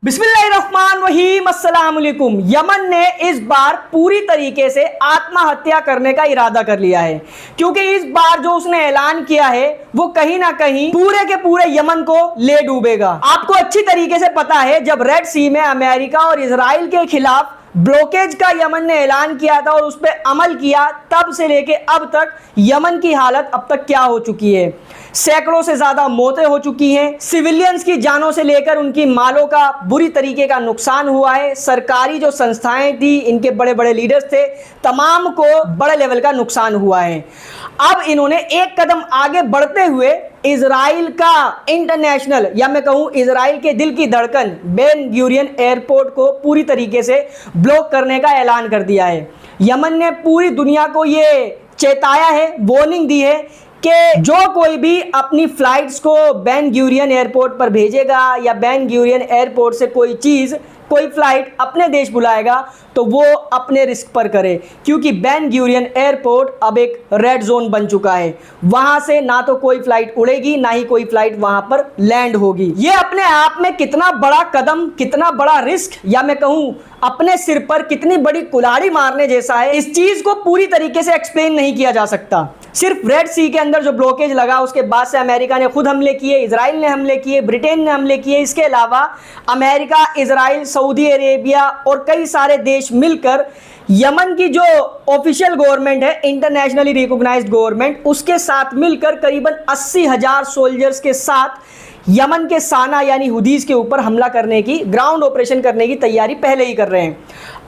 बिस्मिल्लाहिर्रहमानिर्रहीम अस्सलाम वालेकुम। यमन ने इस बार पूरी तरीके से आत्महत्या करने का इरादा कर लिया है, क्योंकि इस बार जो उसने ऐलान किया है वो कहीं ना कहीं पूरे के पूरे यमन को ले डूबेगा। आपको अच्छी तरीके से पता है, जब रेड सी में अमेरिका और इजराइल के खिलाफ ब्लॉकेज का यमन ने ऐलान किया था और उस पर अमल किया, तब से लेके अब तक यमन की हालत अब तक क्या हो चुकी है। सैकड़ों से ज्यादा मौतें हो चुकी हैं, सिविलियंस की जानों से लेकर उनकी मालों का बुरी तरीके का नुकसान हुआ है। सरकारी जो संस्थाएं थी, इनके बड़े बड़े लीडर्स थे, तमाम को बड़े लेवल का नुकसान हुआ है। अब इन्होंने एक कदम आगे बढ़ते हुए इजराइल का इंटरनेशनल, या मैं कहूं इजराइल के दिल की धड़कन बेन गुरियन एयरपोर्ट को पूरी तरीके से ब्लॉक करने का ऐलान कर दिया है। यमन ने पूरी दुनिया को ये चेताया है, वार्निंग दी है कि जो कोई भी अपनी फ्लाइट्स को बेन गुरियन एयरपोर्ट पर भेजेगा या बेन गुरियन एयरपोर्ट से कोई फ्लाइट अपने देश बुलाएगा तो वो अपने रिस्क पर करे, क्योंकि बेन गुरियन एयरपोर्ट अब एक रेड जोन बन चुका है। वहां से ना तो कोई फ्लाइट उड़ेगी, ना ही कोई फ्लाइट वहां पर लैंड होगी। ये अपने आप में कितना बड़ा कदम, कितना बड़ा रिस्क, या मैं कहूं अपने सिर पर कितनी बड़ी कुल्हाड़ी मारने जैसा है, इस चीज को पूरी तरीके से एक्सप्लेन नहीं किया जा सकता। सिर्फ रेड सी के अंदर जो ब्लॉकेज लगा, उसके बाद से अमेरिका ने खुद हमले किए, इजराइल ने हमले किए, ब्रिटेन ने हमले किए। इसके अलावा अमेरिका, इजराइल, सऊदी अरेबिया और कई सारे देश मिलकर यमन की जो ऑफिशियल गवर्नमेंट है, इंटरनेशनली रिकॉग्नाइज्ड गवर्नमेंट, उसके साथ मिलकर करीबन 80,000 सोल्जर्स के साथ यमन के साना यानी हुदीस के ऊपर हमला करने की, ग्राउंड ऑपरेशन करने की तैयारी पहले ही कर रहे हैं।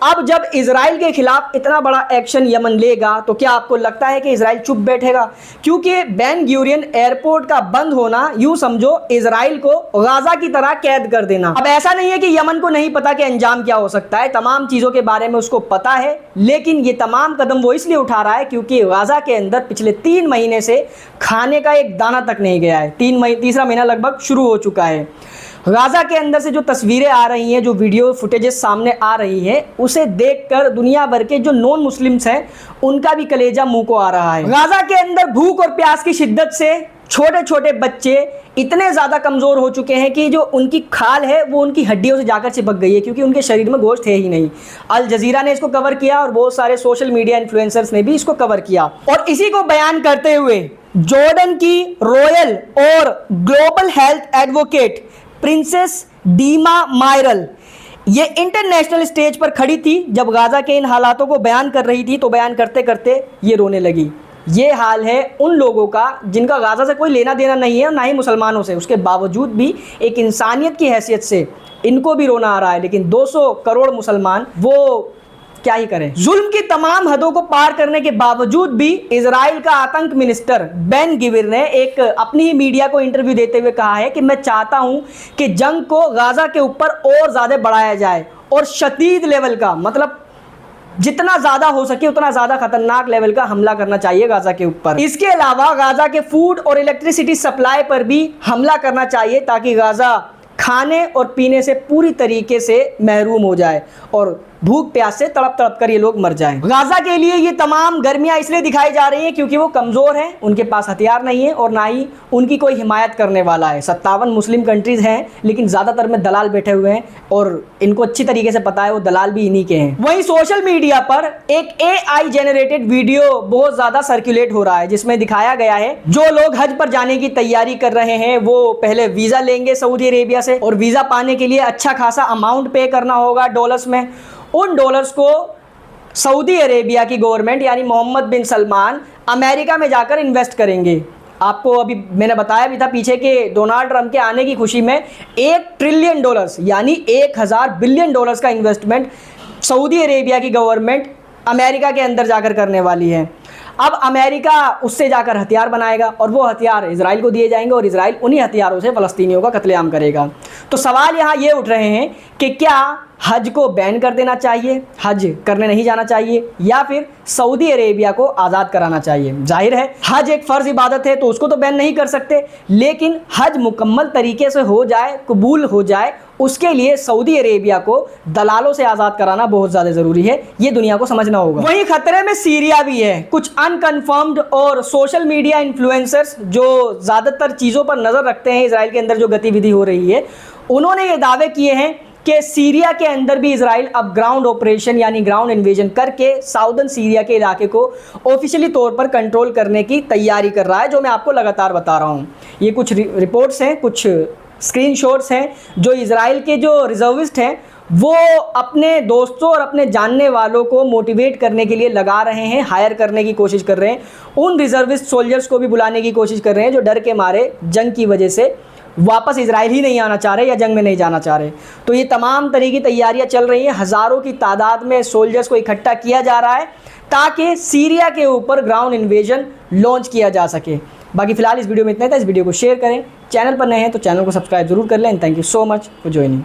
अब जब इजराइल के खिलाफ इतना बड़ा एक्शन यमन लेगा तो क्या आपको लगता है कि इजराइल चुप बैठेगा? क्योंकि बेन गुरियन एयरपोर्ट का बंद होना, यूं समझो इजराइल को गाजा की तरह कैद कर देना। अब ऐसा नहीं है कि यमन को नहीं पता कि अंजाम क्या हो सकता है, तमाम चीजों के बारे में उसको पता है, लेकिन ये तमाम कदम वो इसलिए उठा रहा है क्योंकि गाजा के अंदर पिछले 3 महीने से खाने का एक दाना तक नहीं गया है। तीसरा महीना लगभग शुरू हो चुका है। गाजा के अंदर से जो तस्वीरें आ रही हैं, जो वीडियो फुटेजेस सामने आ रही है, उसे देखकर दुनिया भर के जो नॉन मुस्लिम्स हैं उनका भी कलेजा मुंह को आ रहा है। गाजा के अंदर भूख और प्यास की शिद्दत से छोटे छोटे बच्चे इतने ज़्यादा कमज़ोर हो चुके हैं कि जो उनकी खाल है वो उनकी हड्डियों से जाकर चिपक गई है, क्योंकि उनके शरीर में गोश्त है ही नहीं। अल जजीरा ने इसको कवर किया और बहुत सारे सोशल मीडिया इन्फ्लुएंसर्स ने भी इसको कवर किया। और इसी को बयान करते हुए जॉर्डन की रॉयल और ग्लोबल हेल्थ एडवोकेट प्रिंसेस डीमा मायरल ये इंटरनेशनल स्टेज पर खड़ी थी जब गाजा के इन हालातों को बयान कर रही थी, तो बयान करते करते ये रोने लगी। ये हाल है उन लोगों का जिनका गाजा से कोई लेना देना नहीं है और ना ही मुसलमानों से, उसके बावजूद भी एक इंसानियत की हैसियत से इनको भी रोना आ रहा है। लेकिन 200 करोड़ मुसलमान वो क्या ही करें। जुल्म की तमाम हदों को पार करने के बावजूद भी इजराइल का आतंक मिनिस्टर बेन गिविर ने एक अपनी ही मीडिया को इंटरव्यू देते हुए कहा है कि मैं चाहता हूं कि जंग को गाजा के ऊपर और ज्यादा बढ़ाया जाए और शदीद लेवल का, मतलब जितना ज्यादा हो सके उतना ज्यादा खतरनाक लेवल का हमला करना चाहिए गाजा के ऊपर। इसके अलावा गाजा के फूड और इलेक्ट्रिसिटी सप्लाई पर भी हमला करना चाहिए, ताकि गाजा खाने और पीने से पूरी तरीके से महरूम हो जाए और भूख प्यास से तड़प तड़प कर ये लोग मर जाएं। गाजा के लिए ये तमाम गर्मियां इसलिए दिखाई जा रही हैं क्योंकि वो कमज़ोर हैं, उनके पास हथियार नहीं है और ना ही उनकी कोई हिमायत करने वाला है। 57 मुस्लिम कंट्रीज़ हैं, लेकिन ज़्यादातर में दलाल बैठे हुए हैं और इनको अच्छी तरीके से पता है वो दलाल भी इन्हीं के हैं। वहीं सोशल मीडिया पर एक AI जेनरेटेड वीडियो बहुत ज़्यादा सर्कुलेट हो रहा है, जिसमें दिखाया गया है जो लोग हज पर जाने की तैयारी कर रहे हैं वो पहले वीज़ा लेंगे सऊदी अरेबिया से, और वीज़ा पाने के लिए अच्छा खासा अमाउंट पे करना होगा डॉलर्स में। उन डॉलर्स को सऊदी अरेबिया की गवर्नमेंट यानी मोहम्मद बिन सलमान अमेरिका में जाकर इन्वेस्ट करेंगे। आपको अभी मैंने बताया भी था पीछे के डोनाल्ड ट्रंप के आने की खुशी में $1 ट्रिलियन यानी 1000 बिलियन डॉलर्स का इन्वेस्टमेंट सऊदी अरेबिया की गवर्नमेंट अमेरिका के अंदर जाकर करने वाली है। अब अमेरिका उससे जाकर हथियार बनाएगा और वो हथियार इजराइल को दिए जाएंगे और इजराइल उन्हीं हथियारों से फ़लस्तीनियों का कत्लेआम करेगा। तो सवाल यहाँ ये उठ रहे हैं कि क्या हज को बैन कर देना चाहिए, हज करने नहीं जाना चाहिए, या फिर सऊदी अरेबिया को आज़ाद कराना चाहिए? जाहिर है हज एक फ़र्ज़ इबादत है तो उसको तो बैन नहीं कर सकते, लेकिन हज मुकम्मल तरीके से हो जाए, कबूल हो जाए, उसके लिए सऊदी अरेबिया को दलालों से आज़ाद कराना बहुत ज़्यादा ज़रूरी है। ये दुनिया को समझना होगा। वहीं खतरे में सीरिया भी है। कुछ अनकन्फर्म्ड और सोशल मीडिया इन्फ्लुएंसर्स जो ज़्यादातर चीज़ों पर नज़र रखते हैं, इसराइल के अंदर जो गतिविधि हो रही है, उन्होंने ये दावे किए हैं कि सीरिया के अंदर भी इजराइल अब ग्राउंड ऑपरेशन यानी ग्राउंड इन्वेजन करके साउदर्न सीरिया के इलाके को ऑफिशियली तौर पर कंट्रोल करने की तैयारी कर रहा है, जो मैं आपको लगातार बता रहा हूँ। ये कुछ रिपोर्ट्स हैं, कुछ स्क्रीनशॉट्स हैं जो इजराइल के जो रिजर्विस्ट हैं वो अपने दोस्तों और अपने जानने वालों को मोटिवेट करने के लिए लगा रहे हैं, हायर करने की कोशिश कर रहे हैं। उन रिजर्विस्ट सोल्जर्स को भी बुलाने की कोशिश कर रहे हैं जो डर के मारे जंग की वजह से वापस इजराइल ही नहीं आना चाह रहे या जंग में नहीं जाना चाह रहे। तो ये तमाम तरह की तैयारियां चल रही हैं, हज़ारों की तादाद में सोल्जर्स को इकट्ठा किया जा रहा है ताकि सीरिया के ऊपर ग्राउंड इन्वेजन लॉन्च किया जा सके। बाकी फिलहाल इस वीडियो में इतना ही था। इस वीडियो को शेयर करें, चैनल पर नए हैं तो चैनल को सब्सक्राइब जरूर कर लें। Thank you so much for joining.